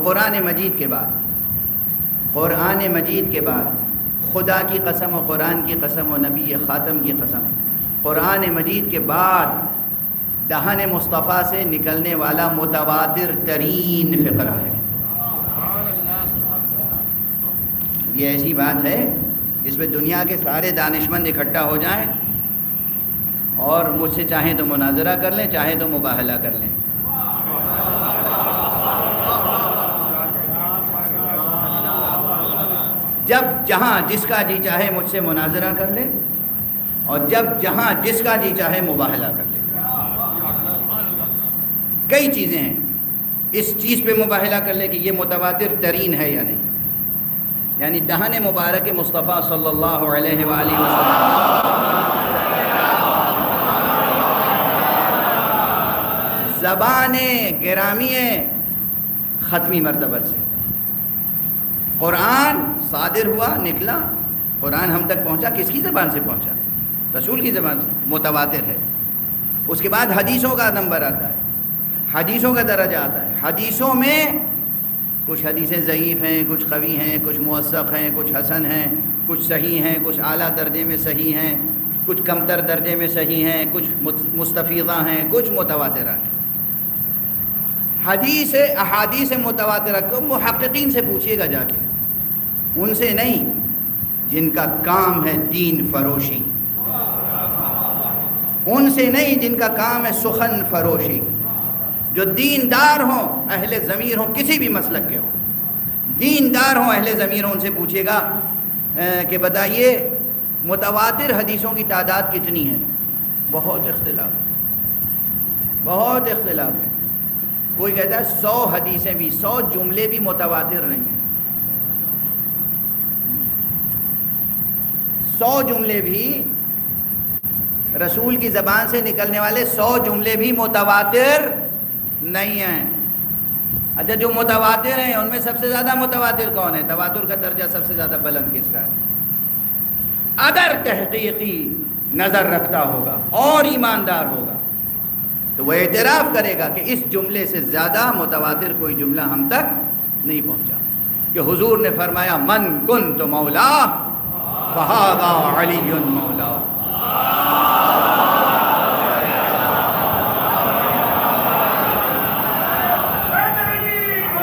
قرآن مجید کے بعد خدا کی قسم و قرآن کی قسم و نبی خاتم کی قسم، قرآن مجید کے بعد دہن مصطفیٰ سے نکلنے والا متواتر ترین فقرہ ہے۔ یہ ایسی بات ہے جس پہ دنیا کے سارے دانشمند اکٹھا ہو جائیں اور مجھ سے چاہیں تو مناظرہ کر لیں، چاہیں تو مباہلہ کر لیں۔ جب جہاں جس کا جی چاہے مجھ سے مناظرہ کر لے اور جب جہاں جس کا جی چاہے مباہلہ کر لے۔ کئی چیزیں ہیں، اس چیز پہ مباہلہ کر لے کہ یہ متواتر ترین ہے یا نہیں، یعنی دہن مبارک مصطفیٰ صلی اللہ علیہ وآلہ وسلم زبان گرامی ختمی مرتبہ سے قرآن صادر ہوا، نکلا، قرآن ہم تک پہنچا، کس کی زبان سے پہنچا؟ رسول کی زبان سے، متواتر ہے۔ اس کے بعد حدیثوں کا نمبر آتا ہے، حدیثوں کا درجہ آتا ہے۔ حدیثوں میں کچھ حدیثیں ضعیف ہیں، کچھ قوی ہیں، کچھ موثق ہیں، کچھ حسن ہیں، کچھ صحیح ہیں، کچھ اعلیٰ درجے میں صحیح ہیں، کچھ کمتر درجے میں صحیح ہیں، کچھ مستفیضہ ہیں، کچھ متواترہ ہیں۔ احادیث متواترہ کو محققین سے پوچھیے گا جا کے، ان سے نہیں جن کا کام ہے دین فروشی، ان سے نہیں جن کا کام ہے سخن فروشی، جو دیندار ہوں، اہل ضمیر ہوں، کسی بھی مسلک کے ہوں، دیندار ہوں، اہل ضمیر ہوں، ان سے پوچھیے گا کہ بتائیے متواتر حدیثوں کی تعداد کتنی ہے؟ بہت اختلاف ہے، بہت اختلاف ہے۔ کوئی کہتا ہے 100 حدیثیں بھی، 100 جملے بھی متواتر نہیں ہیں، 100 جملے بھی رسول کی زبان سے نکلنے والے 100 جملے بھی متواتر نہیں ہیں۔ اچھا، جو متواتر ہیں ان میں سب سے زیادہ متواتر کون ہے؟ تواتر کا درجہ سب سے زیادہ بلند کس کا ہے؟ اگر تحقیقی نظر رکھتا ہوگا اور ایماندار ہوگا تو وہ اعتراف کرے گا کہ اس جملے سے زیادہ متواتر کوئی جملہ ہم تک نہیں پہنچا، کہ حضور نے فرمایا من کنت مولا فہذا علی مولا،